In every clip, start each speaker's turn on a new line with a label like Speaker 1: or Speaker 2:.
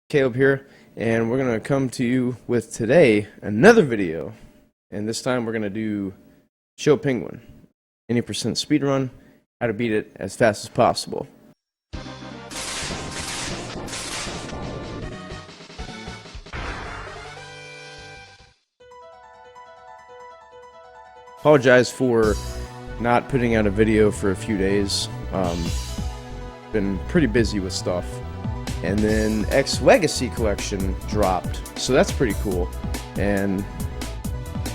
Speaker 1: Caleb here, and we're going to come to you with today another video, and this time we're going to do Show Penguin, any percent speedrun, how to beat it as fast as possible. Apologize for not putting out a video for a few days. Been pretty busy with stuff. And then X Legacy Collection dropped, so that's pretty cool. And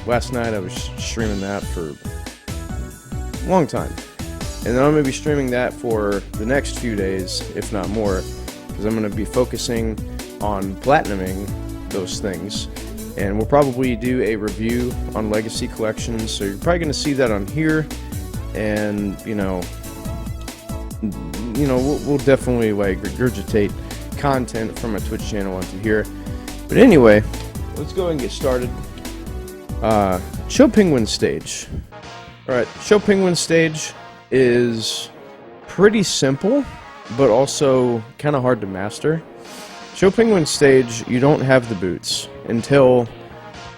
Speaker 1: last night I was streaming that for a long time. And then I'm going to be streaming that for the next few days, if not more, because I'm going to be focusing on platinuming those things. And we'll probably do a review on Legacy Collections, so you're probably going to see that on here. And, you know, we'll definitely like regurgitate content from my Twitch channel onto here. But anyway, let's go and get started. Show Penguin stage. Alright, Show Penguin stage is pretty simple, but also kind of hard to master. Show Penguin stage, you don't have the boots until,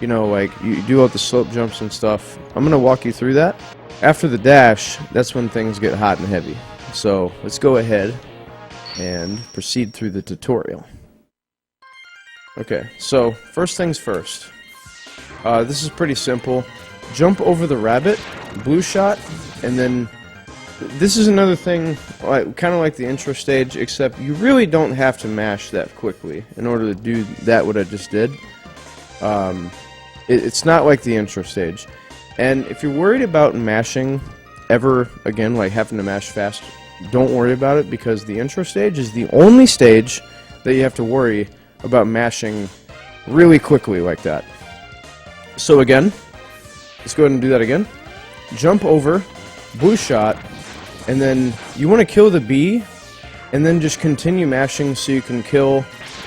Speaker 1: you know, like, you do all the slope jumps and stuff. I'm going to walk you through that. After the dash, that's when things get hot and heavy. So, let's go ahead and proceed through the tutorial. Okay, so first things first. This is pretty simple. Jump over the rabbit, blue shot, and then this is another thing, kind of like the intro stage, except you really don't have to mash that quickly in order to do that what I just did. It's not like the intro stage. And if you're worried about mashing ever again, like having to mash fast, don't worry about it, because the intro stage is the only stage that you have to worry about mashing really quickly like that. So again, let's go ahead and do that again. Jump over, blue shot, and then you want to kill the bee, and then just continue mashing so you can kill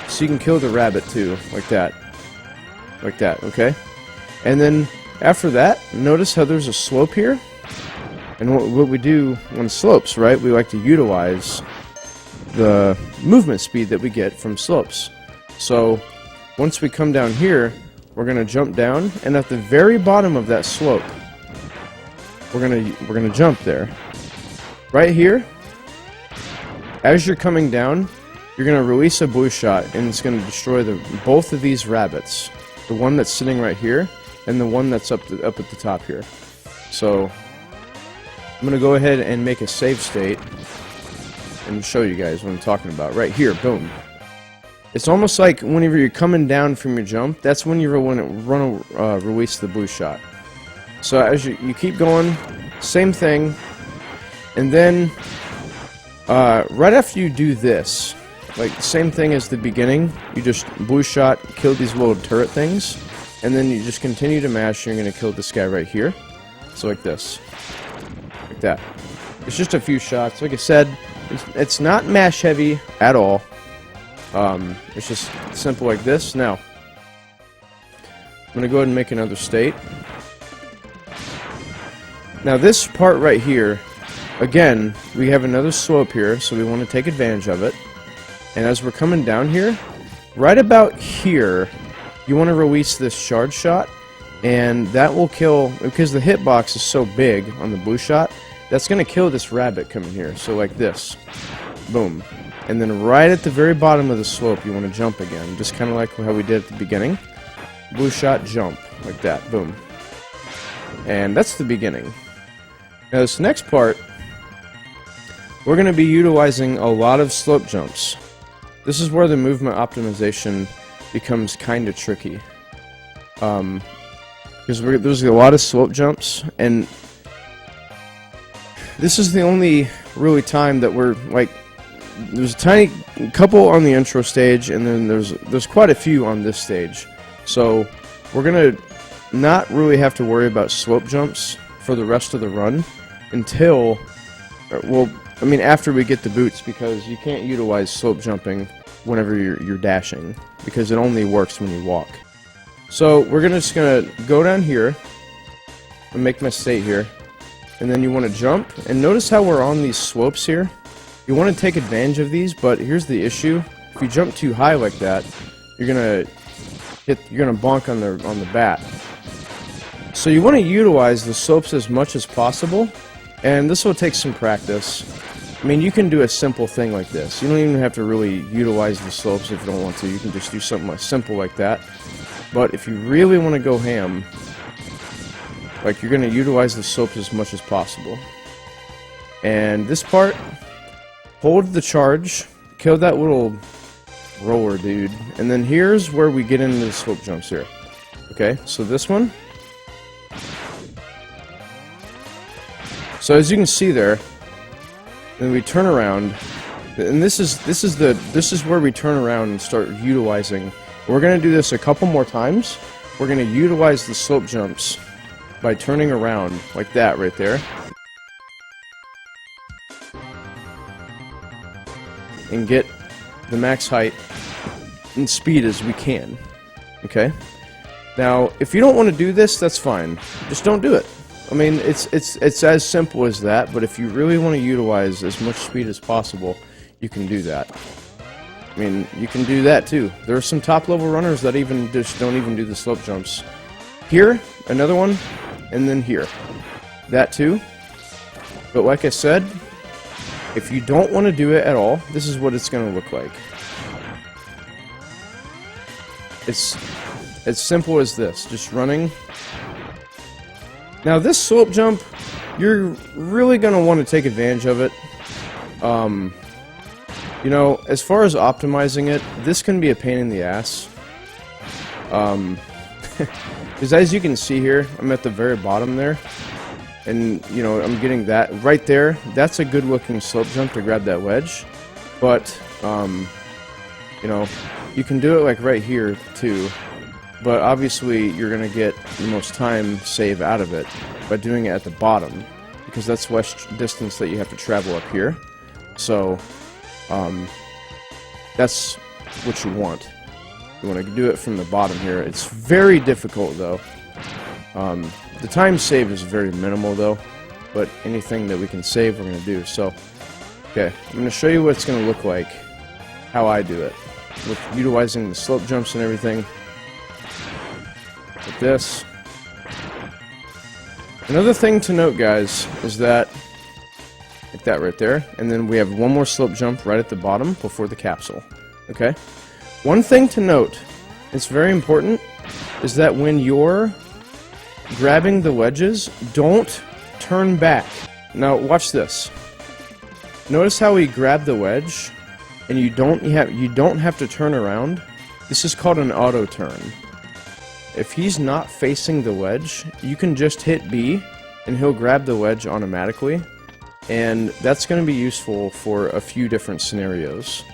Speaker 1: the rabbit too, like that, okay? And then after that, notice how there's a slope here. And what we do on slopes, right, we like to utilize the movement speed that we get from slopes. So once we come down here, we're going to jump down, and at the very bottom of that slope, we're going to jump there. Right here, as you're coming down, you're going to release a blue shot, and it's going to destroy both of these rabbits. The one that's sitting right here, and the one that's up at the top here. So I'm going to go ahead and make a save state and show you guys what I'm talking about. Right here, boom. It's almost like whenever you're coming down from your jump, that's when you want to release the blue shot. So as you keep going, same thing. And then, right after you do this, like same thing as the beginning, you just blue shot, kill these little turret things, and then you just continue to mash, and you're going to kill this guy right here. So like this. Like that. It's just a few shots. Like I said, it's not mash heavy at all. It's just simple like this. Now, I'm going to go ahead and make another state. Now this part right here, again, we have another slope here, so we want to take advantage of it. And as we're coming down here, right about here, you want to release this shard shot, and that will kill, because the hitbox is so big on the blue shot, that's going to kill this rabbit coming here. So like this. Boom. And then right at the very bottom of the slope, you want to jump again, just kind of like how we did at the beginning. Blue shot, jump, like that. Boom. And that's the beginning. Now this next part, we're going to be utilizing a lot of slope jumps. This is where the movement optimization becomes kind of tricky. Because there's a lot of slope jumps, and this is the only really time that we're like, there's a tiny couple on the intro stage, and then there's quite a few on this stage. So we're gonna not really have to worry about slope jumps for the rest of the run until, well, I mean after we get the boots, because you can't utilize slope jumping whenever you're dashing, because it only works when you walk. So we're just gonna go down here, and make my state here. And then you want to jump, and notice how we're on these slopes here. You want to take advantage of these, but here's the issue. If you jump too high like that, you're gonna bonk on the bat. So you want to utilize the slopes as much as possible, and this will take some practice. I mean, you can do a simple thing like this. You don't even have to really utilize the slopes if you don't want to. You can just do something like simple like that. But if you really want to go ham, like, you're going to utilize the slopes as much as possible. And this part, hold the charge, kill that little roller dude, and then here's where we get into the slope jumps here. Okay, so this one. So as you can see there, then we turn around, and this is where we turn around and start utilizing. We're going to do this a couple more times. We're going to utilize the slope jumps by turning around like that right there, and get the max height and speed as we can. Okay? Now, if you don't want to do this, that's fine. Just don't do it. I mean, it's as simple as that, but if you really want to utilize as much speed as possible, you can do that. I mean, you can do that too. There are some top-level runners that just don't even do the slope jumps. Here, another one, and then here. That too. But like I said, if you don't want to do it at all, this is what it's going to look like. It's as simple as this, just running. Now this slope jump, you're really going to want to take advantage of it. You know, as far as optimizing it, this can be a pain in the ass. Because as you can see here, I'm at the very bottom there. And, you know, I'm getting that right there. That's a good looking slope jump to grab that wedge. But, you know, you can do it like right here too. But obviously you're going to get the most time save out of it by doing it at the bottom, because that's less distance that you have to travel up here. So, that's what you want. You want to do it from the bottom here. It's very difficult though. The time saved is very minimal though, but anything that we can save we're going to do. So, okay, I'm going to show you what it's going to look like, how I do it, with utilizing the slope jumps and everything. Like this. Another thing to note, guys, is that, like that right there, and then we have one more slope jump right at the bottom before the capsule. Okay? One thing to note, it's very important, is that when you're grabbing the wedges, don't turn back. Now, watch this. Notice how we grab the wedge, and you don't have to turn around. This is called an auto turn. If he's not facing the wedge, you can just hit B, and he'll grab the wedge automatically, and that's going to be useful for a few different scenarios.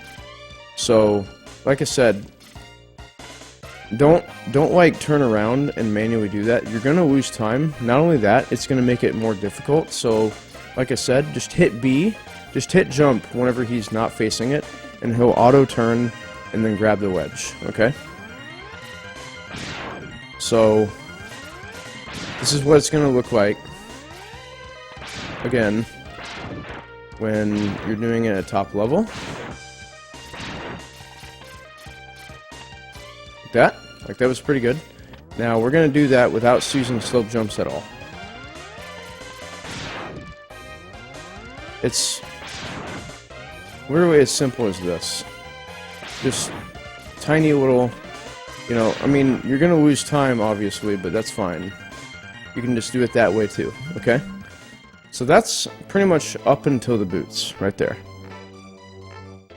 Speaker 1: So, like I said, don't like turn around and manually do that. You're going to lose time. Not only that, it's going to make it more difficult. So, like I said, just hit B, just hit jump whenever he's not facing it, and he'll auto turn and then grab the wedge. Okay? So, this is what it's going to look like, again, when you're doing it at top level. Like that. Like that was pretty good. Now, we're going to do that without using slope jumps at all. It's literally as simple as this. Just tiny little... You know, I mean, you're going to lose time, obviously, but that's fine. You can just do it that way, too, okay? So that's pretty much up until the boots, right there.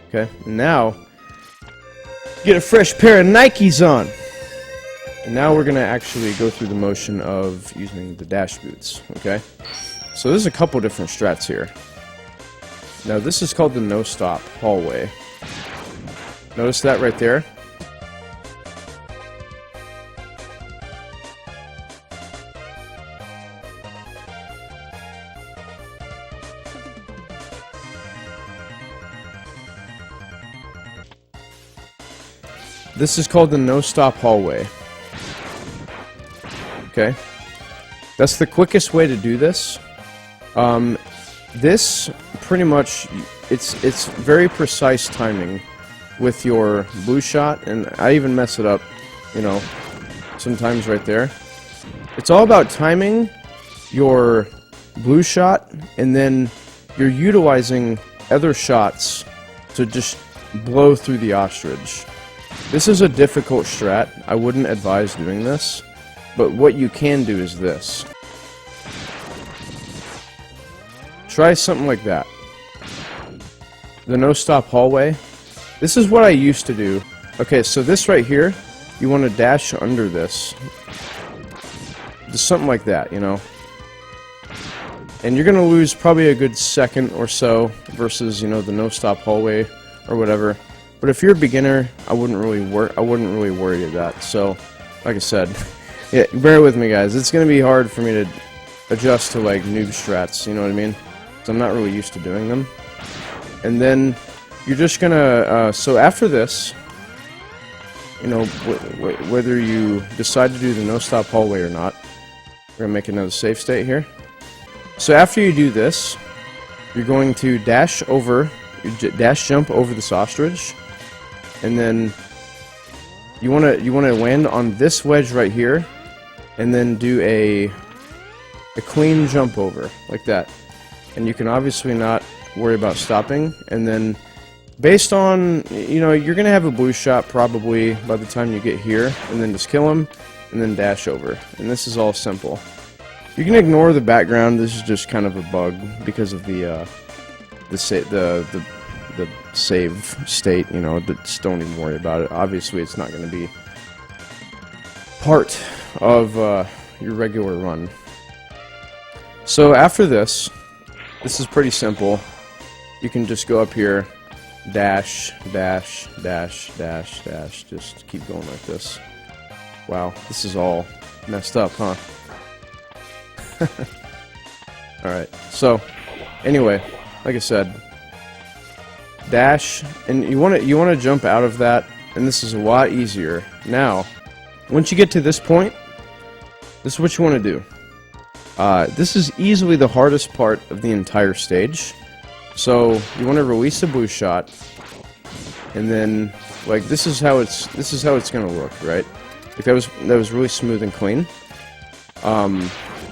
Speaker 1: Okay, now, get a fresh pair of Nikes on! And now we're going to actually go through the motion of using the dash boots, okay? So there's a couple different strats here. Now, this is called the no-stop hallway. Notice that right there? This is called the no-stop hallway. Okay? That's the quickest way to do this. This pretty much, it's very precise timing with your blue shot, and I even mess it up, you know, sometimes right there. It's all about timing your blue shot, and then you're utilizing other shots to just blow through the ostrich. This is a difficult strat. I wouldn't advise doing this, but what you can do is this. Try something like that. The no-stop hallway. This is what I used to do. Okay, so this right here, you want to dash under this. Just something like that, you know. And you're going to lose probably a good second or so versus, you know, the no-stop hallway or whatever. But if you're a beginner, I wouldn't really worry about that. So, like I said, yeah, bear with me, guys. It's going to be hard for me to adjust to like noob strats. You know what I mean? Because I'm not really used to doing them. And then you're just gonna. So after this, you know, whether you decide to do the no-stop hallway or not, we're gonna make another save state here. So after you do this, you're going to dash jump over this ostrich, and then you wanna land on this wedge right here, and then do a clean jump over like that. And you can obviously not worry about stopping. And then, based on, you know, you're gonna have a blue shot probably by the time you get here, and then just kill him, and then dash over. And this is all simple. You can ignore the background. This is just kind of a bug because of the save state. You know, just don't even worry about it. Obviously, it's not going to be part of your regular run. So after this is pretty simple. You can just go up here, dash, dash, dash, dash, dash. Just keep going like this. Wow, this is all messed up, huh? Alright, so anyway, like I said, dash, and you want to jump out of that, and this is a lot easier. Now, once you get to this point, this is what you want to do. This is easily the hardest part of the entire stage. So you want to release a blue shot, and then like this is how it's gonna look, right? Like that was really smooth and clean.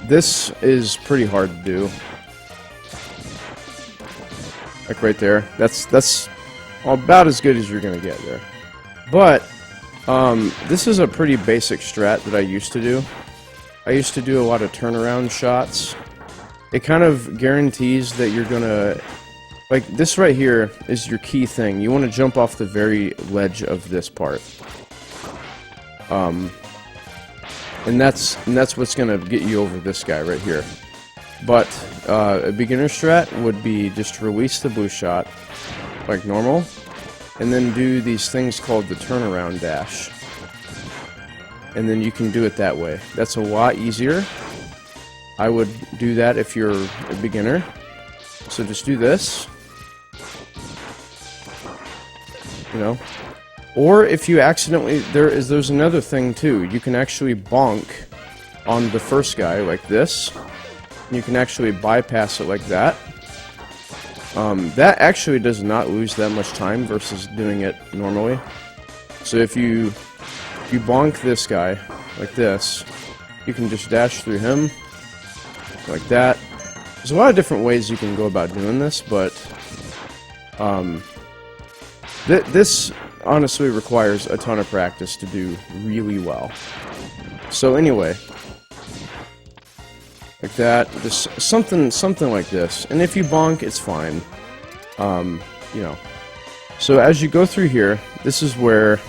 Speaker 1: This is pretty hard to do. Like right there. That's about as good as you're gonna get there. But this is a pretty basic strat that I used to do. I used to do a lot of turnaround shots. It kind of guarantees that you're gonna, like this right here is your key thing. You want to jump off the very ledge of this part. And that's what's gonna get you over this guy right here. But a beginner strat would be just release the blue shot like normal, and then do these things called the turnaround dash. And then you can do it that way. That's a lot easier. I would do that if you're a beginner. So just do this. You know. Or if you accidentally, there's another thing too. You can actually bonk on the first guy like this. You can actually bypass it like that. That actually does not lose that much time versus doing it normally. So if you bonk this guy like this, you can just dash through him like that. There's a lot of different ways you can go about doing this, but this honestly requires a ton of practice to do really well. So anyway, like that, just something like this. And if you bonk, it's fine. You know. So as you go through here, this is where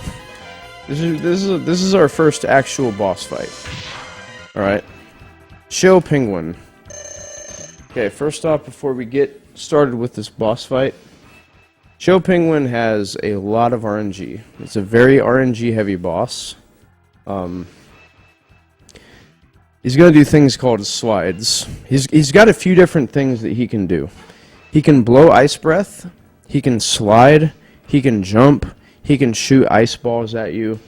Speaker 1: this is our first actual boss fight. All right, Show Penguin. Okay, first off, before we get started with this boss fight, Show Penguin has a lot of RNG. It's a very RNG heavy boss. He's going to do things called slides. He's got a few different things that he can do. He can blow ice breath, he can slide, he can jump, he can shoot ice balls at you.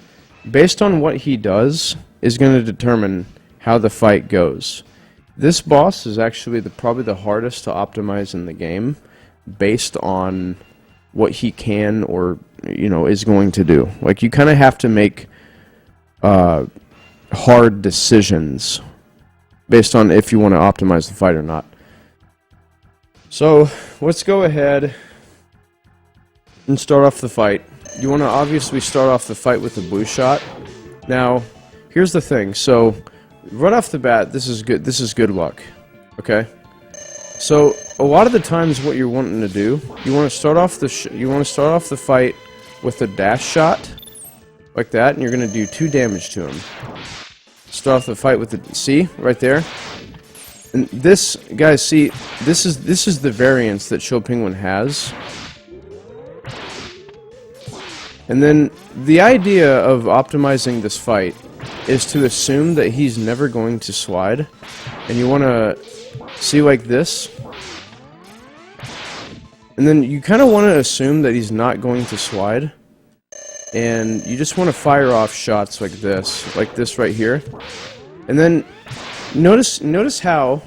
Speaker 1: Based on what he does is going to determine how the fight goes. This boss is actually probably the hardest to optimize in the game, based on what he can or is going to do. Like, you kind of have to make hard decisions based on if you want to optimize the fight or not. So let's go ahead and start off the fight. You want to obviously start off the fight with a blue shot. Now, here's the thing. So right off the bat, this is good. This is good luck. Okay. So a lot of the times, what you're wanting to do, you want to start off the fight with a dash shot, like that, and you're going to do 2 damage to him. Start off the fight with the see right there. And this, guys, see, this is the variance that Show Penguin has. And then the idea of optimizing this fight is to assume that he's never going to slide, and you want to see like this. And then you kind of want to assume that he's not going to slide, and you just want to fire off shots like this right here. And then notice how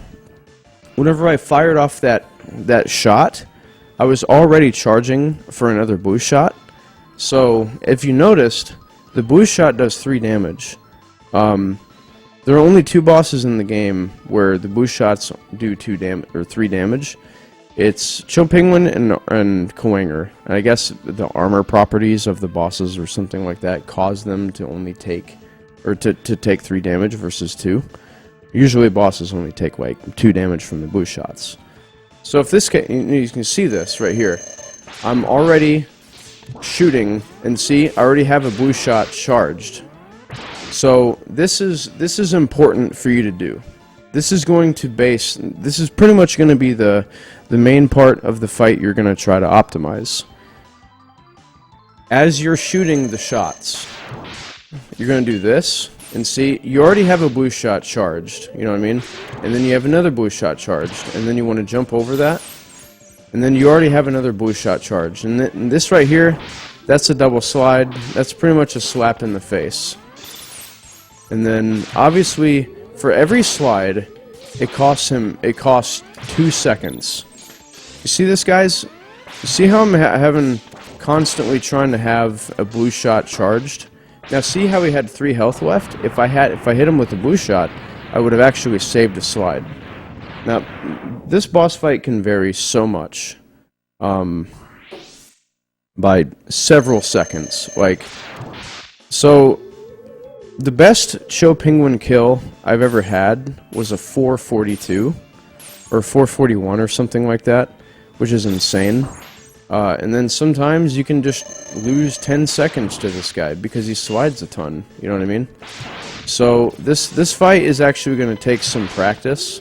Speaker 1: whenever I fired off that shot, I was already charging for another blue shot. So if you noticed, the blue shot does 3 damage. There are only 2 bosses in the game where the blue shots do 3 damage. It's Show Penguin and Koanger. And I guess the armor properties of the bosses or something like that cause them to only take, or to take 3 damage versus 2. Usually bosses only take like 2 damage from the blue shots. So if this guy, you can see this right here. I'm already shooting, and see, I already have a blue shot charged. So this is important for you to do. This is pretty much going to be the main part of the fight you're going to try to optimize. As you're shooting the shots, you're going to do this, and see, you already have a blue shot charged, you know what I mean? And then you have another blue shot charged, and then you want to jump over that, and then you already have another blue shot charged. And this right here, that's a double slide. That's pretty much a slap in the face. And then, obviously, for every slide, it costs 2 seconds. You see this, guys? You see how I'm constantly trying to have a blue shot charged? Now see how he had 3 health left? If I hit him with a blue shot, I would have actually saved a slide. Now, this boss fight can vary so much, by several seconds. Like, so the best Show Penguin kill I've ever had was a 442 or 441 or something like that, which is insane. And then sometimes you can just lose 10 seconds to this guy because he slides a ton, you know what I mean? So this fight is actually going to take some practice.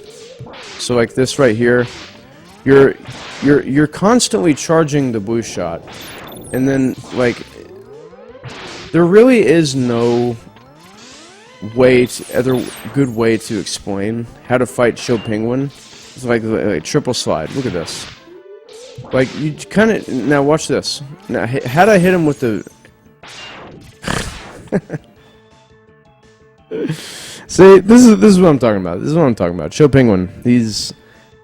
Speaker 1: So like this right here, you're constantly charging the blue shot, and then like there really is no other good way to explain how to fight Show Penguin. It's like triple slide. Look at this. Like, you kind of... Now, watch this. Now, how'd I hit him with the... See, this is what I'm talking about. This is what I'm talking about. Show Penguin. He's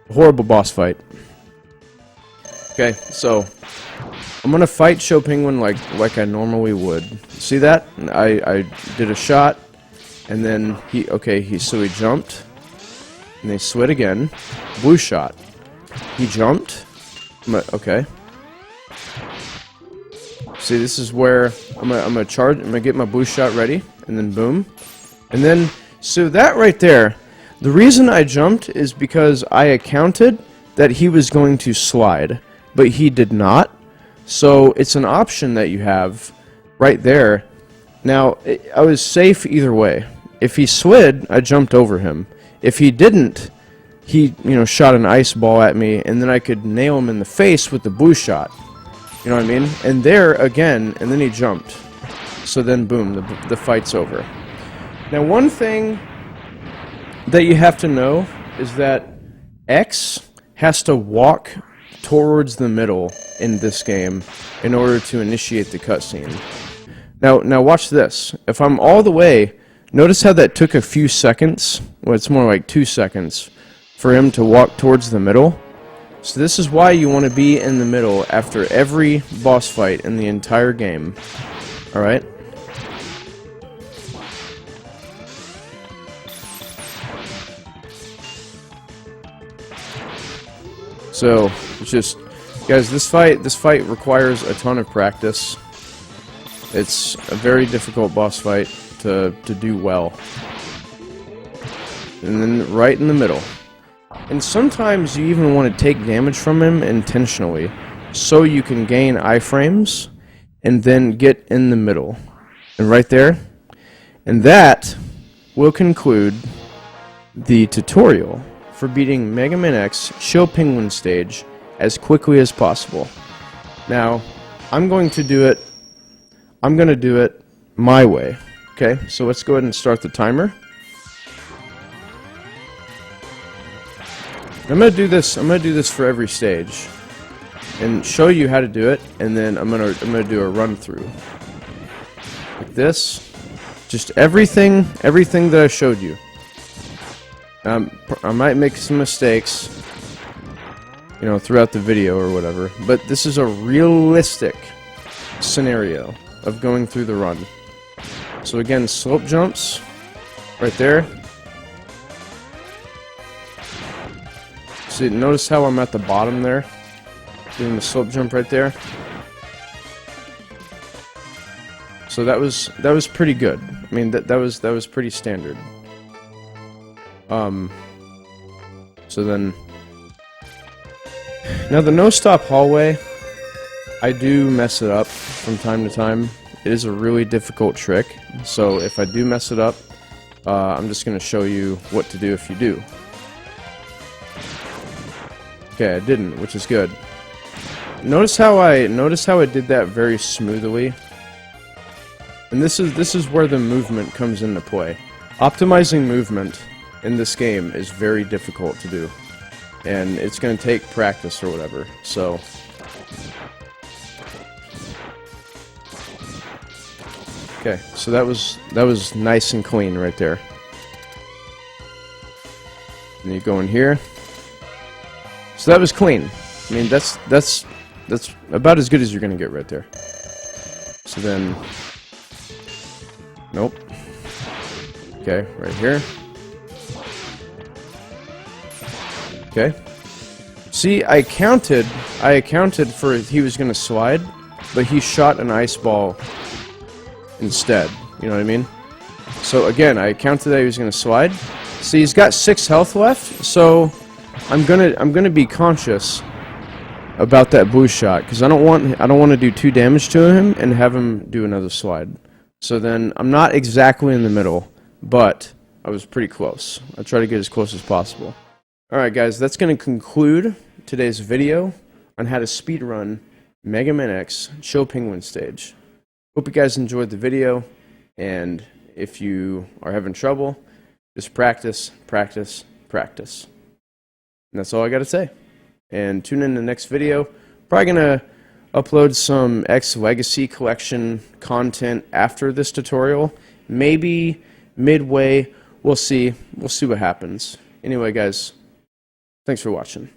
Speaker 1: a horrible boss fight. Okay, so... I'm gonna fight Show Penguin like I normally would. See that? I did a shot, and then so he jumped, and they slid again. Blue shot. He jumped. Okay. See, this is where I'm gonna charge. I'm gonna get my blue shot ready, and then boom, and then so that right there. The reason I jumped is because I accounted that he was going to slide, but he did not. So it's an option that you have right there. Now I was safe either way. If he slid, I jumped over him. If he didn't, he, shot an ice ball at me, and then I could nail him in the face with the blue shot. You know what I mean? And there again, and then he jumped. So then, boom, the fight's over. Now, one thing that you have to know is that X has to walk towards the middle in this game in order to initiate the cutscene. Now watch this. If I'm all the way, notice how that took a few seconds well, it's more like 2 seconds for him to walk towards the middle. So this is why you want to be in the middle after every boss fight in the entire game. Alright? So, it's just, guys, this fight requires a ton of practice. It's a very difficult boss fight to do well. And then right in the middle. And sometimes you even want to take damage from him intentionally, so you can gain iframes, and then get in the middle. And right there. And that will conclude the tutorial for beating Mega Man X Show Penguin stage as quickly as possible. Now, I'm going to do it my way. Okay, so let's go ahead and start the timer. I'm gonna do this for every stage, and show you how to do it, and then I'm gonna do a run through like this, just everything that I showed you. I might make some mistakes, you know, throughout the video or whatever, but this is a realistic scenario of going through the run. So again, slope jumps right there. See, notice how I'm at the bottom there, doing the slope jump right there. So that was pretty good. I mean, that was pretty standard. So then, now the no-stop hallway, I do mess it up from time to time. It is a really difficult trick, so if I do mess it up, I'm just going to show you what to do if you do. Okay, I didn't, which is good. Notice how I did that very smoothly. And this is where the movement comes into play. Optimizing movement in this game is very difficult to do, and it's going to take practice or whatever. So, okay, so that was nice and clean right there. And you go in here. So that was clean. I mean, that's about as good as you're going to get right there. So then, nope. Okay, right here. Okay. See, I accounted for he was going to slide, but he shot an ice ball instead. You know what I mean? So again, I accounted that he was going to slide. See, he's got 6 health left, so I'm gonna be conscious about that blue shot, because I don't want to do 2 damage to him and have him do another slide. So then I'm not exactly in the middle, but I was pretty close. I try to get as close as possible. Alright guys, that's going to conclude today's video on how to speedrun Mega Man X Show Penguin stage. Hope you guys enjoyed the video, and if you are having trouble, just practice, practice, practice. And that's all I got to say. And tune in the next video. Probably going to upload some X Legacy Collection content after this tutorial. Maybe midway. We'll see. We'll see what happens. Anyway, guys, thanks for watching.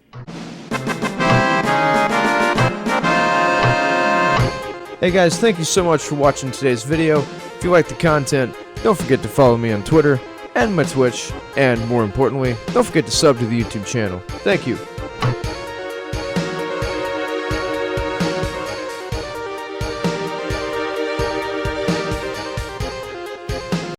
Speaker 1: Hey guys, thank you so much for watching today's video. If you like the content, don't forget to follow me on Twitter and my Twitch, and more importantly, don't forget to sub to the YouTube channel. Thank you.